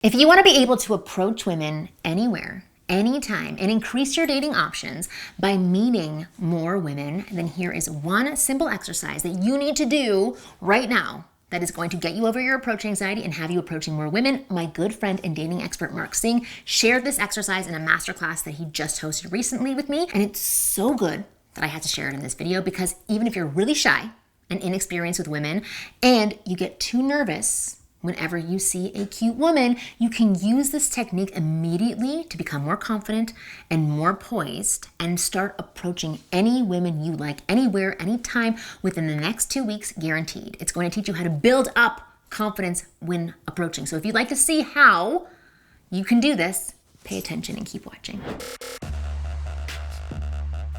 If you want to be able to approach women anywhere, anytime, and increase your dating options by meeting more women, then here is one simple exercise that you need to do right now that is going to get you over your approach anxiety and have you approaching more women. My good friend and dating expert Mark Singh shared this exercise in a masterclass that he just hosted recently with me, and it's so good that I had to share it in this video because even if you're really shy and inexperienced with women and you get too nervous whenever you see a cute woman, you can use this technique immediately to become more confident and more poised and start approaching any women you like, anywhere, anytime, within the next 2 weeks, guaranteed. It's going to teach you how to build up confidence when approaching. So if you'd like to see how you can do this, pay attention and keep watching.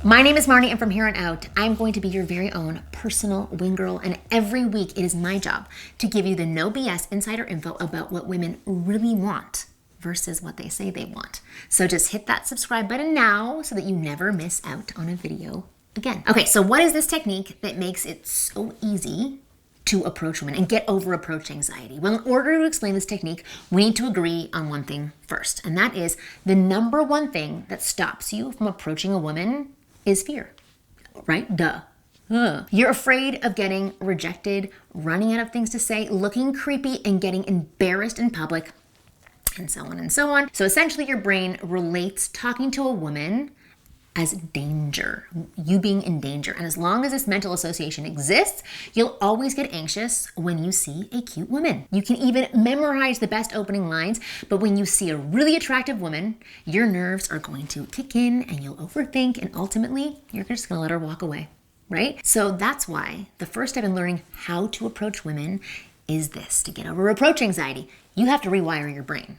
My name is Marni, and from here on out, I'm going to be your very own personal wing girl, and every week it is my job to give you the no BS insider info about what women really want versus what they say they want. So just hit that subscribe button now so that you never miss out on a video again. Okay, so what is this technique that makes it so easy to approach women and get over approach anxiety? Well, in order to explain this technique, we need to agree on one thing first, and that is the number one thing that stops you from approaching a woman is fear, right? Duh. You're afraid of getting rejected, running out of things to say, looking creepy, and getting embarrassed in public, and so on and so on. So essentially your brain relates talking to a woman as danger, you being in danger. And as long as this mental association exists, you'll always get anxious when you see a cute woman. You can even memorize the best opening lines, but when you see a really attractive woman, your nerves are going to kick in and you'll overthink, and ultimately you're just gonna let her walk away, right? So that's why the first step in learning how to approach women is this. To get over approach anxiety, you have to rewire your brain.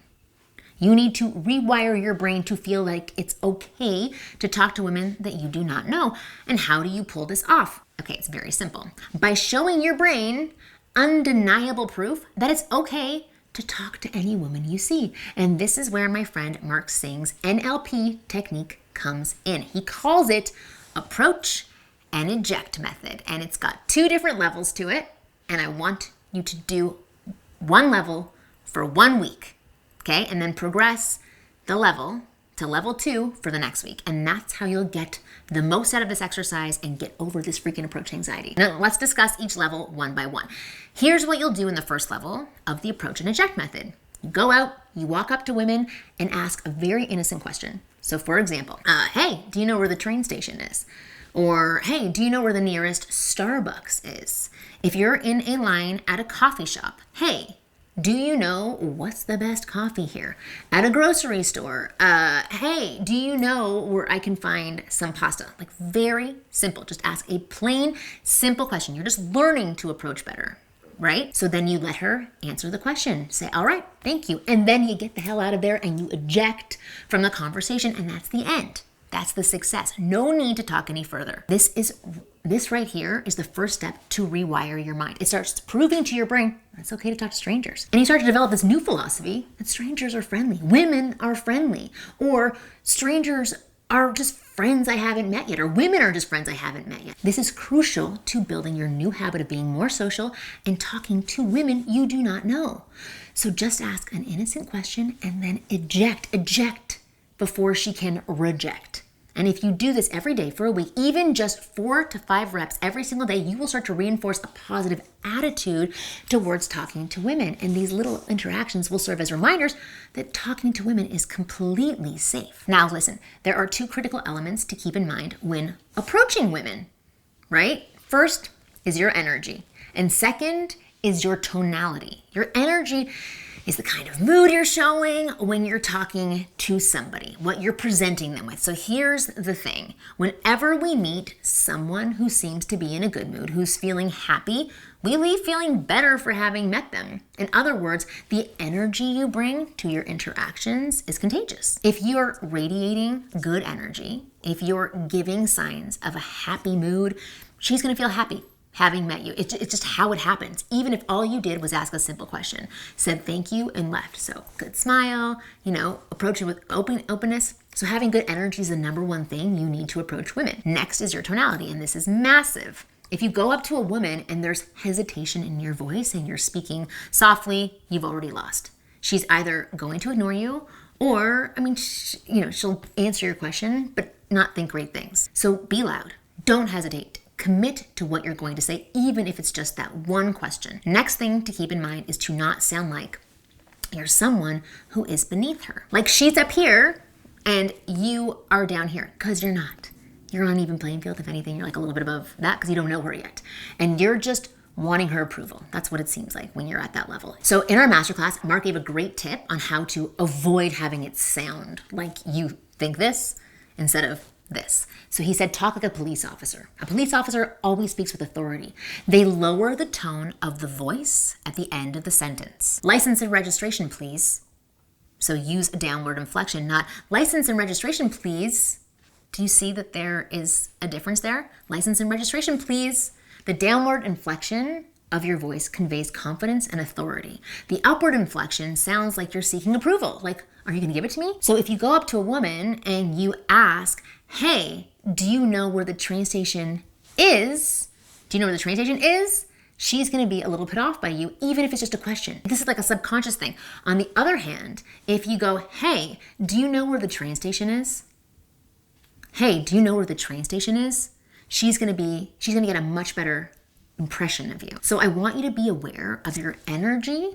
You need to rewire your brain to feel like it's okay to talk to women that you do not know. And how do you pull this off? Okay, it's very simple. By showing your brain undeniable proof that it's okay to talk to any woman you see. And this is where my friend Mark Singh's NLP technique comes in. He calls it approach and eject method. And it's got 2 different levels to it. And I want you to do one level for 1 week. Okay, and then progress the level to level 2 for the next week. And that's how you'll get the most out of this exercise and get over this freaking approach anxiety. Now, let's discuss each level one by one. Here's what you'll do in the first level of the approach and eject method. You go out, you walk up to women and ask a very innocent question. So for example, hey, do you know where the train station is? Or, hey, do you know where the nearest Starbucks is? If you're in a line at a coffee shop, hey, do you know what's the best coffee here? At a grocery store, hey, do you know where I can find some pasta? Like, very simple. Just ask a plain, simple question. You're just learning to approach better, right? So then you let her answer the question. Say, all right, thank you. And then you get the hell out of there and you eject from the conversation, and that's the end. That's the success. No need to talk any further. This right here is the first step to rewire your mind. It starts proving to your brain it's okay to talk to strangers. And you start to develop this new philosophy that strangers are friendly. Women are friendly. Or strangers are just friends I haven't met yet. Or women are just friends I haven't met yet. This is crucial to building your new habit of being more social and talking to women you do not know. So just ask an innocent question and then eject before she can reject. And if you do this every day for a week, even just 4 to 5 reps every single day, you will start to reinforce a positive attitude towards talking to women. And these little interactions will serve as reminders that talking to women is completely safe. Now listen, there are 2 critical elements to keep in mind when approaching women, right? First is your energy. And second is your tonality. Your energy is the kind of mood you're showing when you're talking to somebody, what you're presenting them with. So here's the thing. Whenever we meet someone who seems to be in a good mood, who's feeling happy, we leave feeling better for having met them. In other words, the energy you bring to your interactions is contagious. If you're radiating good energy, if you're giving signs of a happy mood, she's gonna feel happy having met you. It's just how it happens. Even if all you did was ask a simple question, said thank you and left. So good smile, approach it with openness. So having good energy is the number one thing you need to approach women. Next is your tonality, and this is massive. If you go up to a woman and there's hesitation in your voice and you're speaking softly, you've already lost. She's either going to ignore you or, she'll answer your question, but not think great things. So be loud. Don't hesitate. Commit to what you're going to say, even if it's just that one question. Next thing to keep in mind is to not sound like you're someone who is beneath her. Like she's up here and you are down here, because you're not. You're on an even playing field. If anything, you're like a little bit above that because you don't know her yet. And you're just wanting her approval. That's what it seems like when you're at that level. So in our masterclass, Mark gave a great tip on how to avoid having it sound like you think this instead of this. So he said, talk like a police officer. A police officer always speaks with authority. They lower the tone of the voice at the end of the sentence. License and registration, please. So use a downward inflection, not license and registration, please. Do you see that there is a difference there? License and registration, please. The downward inflection of your voice conveys confidence and authority. The upward inflection sounds like you're seeking approval. Like, are you going to give it to me? So if you go up to a woman and you ask, hey, do you know where the train station is? Do you know where the train station is? She's going to be a little put off by you, even if it's just a question. This is like a subconscious thing. On the other hand, if you go, hey, do you know where the train station is? Hey, do you know where the train station is? She's going to get a much better impression of you. So I want you to be aware of your energy,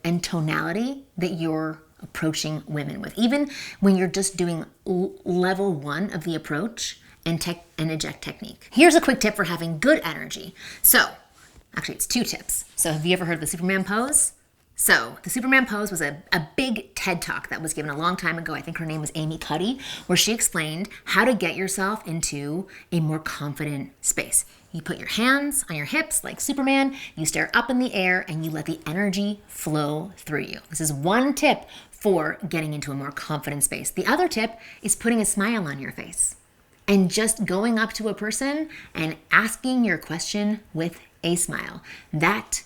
and tonality that you're approaching women with. Even when you're just doing level 1 of the approach and eject technique. Here's a quick tip for having good energy. So, actually it's 2 tips. So have you ever heard of the Superman pose? So the Superman pose was a big TED Talk that was given a long time ago. I think her name was Amy Cuddy, where she explained how to get yourself into a more confident space. You put your hands on your hips like Superman, you stare up in the air, and you let the energy flow through you. This is one tip for getting into a more confident space. The other tip is putting a smile on your face and just going up to a person and asking your question with a smile. That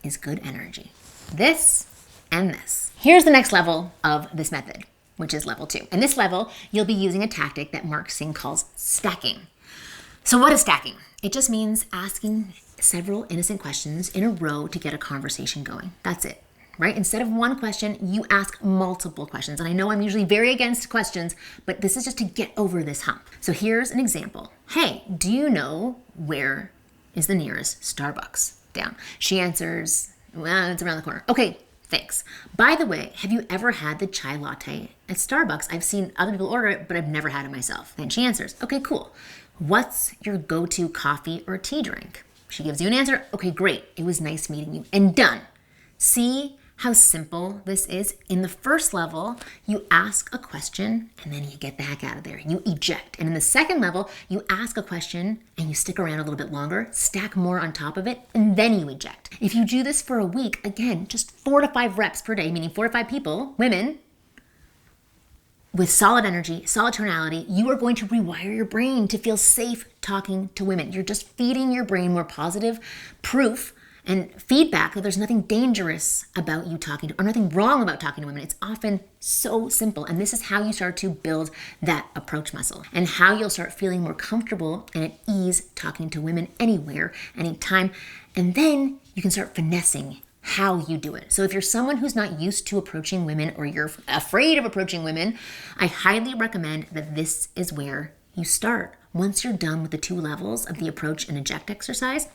is good energy. This and this. Here's the next level of this method, which is level 2. In this level, you'll be using a tactic that Mark Singh calls stacking. So what is stacking? It just means asking several innocent questions in a row to get a conversation going. That's it, right? Instead of one question, you ask multiple questions. And I know I'm usually very against questions, but this is just to get over this hump. So here's an example. Hey, do you know where is the nearest Starbucks? Down. She answers, well, it's around the corner. Okay, thanks. By the way, have you ever had the chai latte at Starbucks? I've seen other people order it, but I've never had it myself. Then she answers, okay, cool. What's your go-to coffee or tea drink? She gives you an answer. Okay, great. It was nice meeting you. And done. See how simple this is? In the first level, you ask a question and then you get the heck out of there. You eject. And in the second level, you ask a question and you stick around a little bit longer, stack more on top of it, and then you eject. If you do this for a week, again, just 4 to 5 reps per day, meaning 4 to 5 people, women, with solid energy, solid tonality, you are going to rewire your brain to feel safe talking to women. You're just feeding your brain more positive proof and feedback that there's nothing dangerous about you talking to, or nothing wrong about talking to women. It's often so simple. And this is how you start to build that approach muscle and how you'll start feeling more comfortable and at ease talking to women anywhere, anytime. And then you can start finessing how you do it. So if you're someone who's not used to approaching women or you're afraid of approaching women, I highly recommend that this is where you start. Once you're done with the 2 levels of the approach and eject exercise,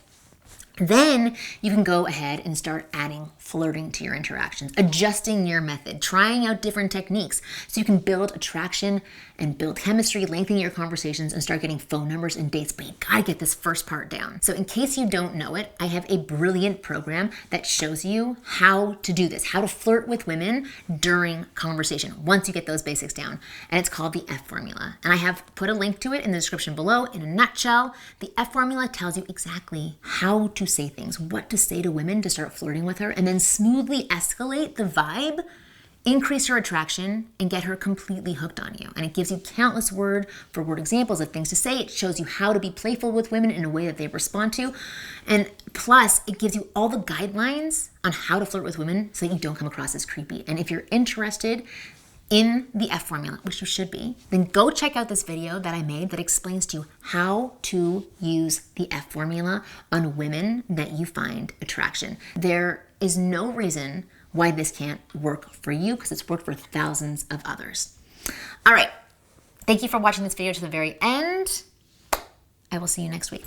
then you can go ahead and start adding flirting to your interactions, adjusting your method, trying out different techniques so you can build attraction and build chemistry, lengthen your conversations, and start getting phone numbers and dates. But you gotta get this first part down. So in case you don't know it, I have a brilliant program that shows you how to do this, how to flirt with women during conversation once you get those basics down. And it's called the F formula. And I have put a link to it in the description below. In a nutshell, the F formula tells you exactly how to say things, what to say to women to start flirting with her, and then smoothly escalate the vibe, increase her attraction, and get her completely hooked on you. And it gives you countless word for word examples of things to say. It shows you how to be playful with women in a way that they respond to. And plus, it gives you all the guidelines on how to flirt with women so that you don't come across as creepy. And if you're interested in the F formula, which you should be, then go check out this video that I made that explains to you how to use the F formula on women that you find attraction. There is no reason why this can't work for you, because it's worked for thousands of others. All right. Thank you for watching this video to the very end. I will see you next week.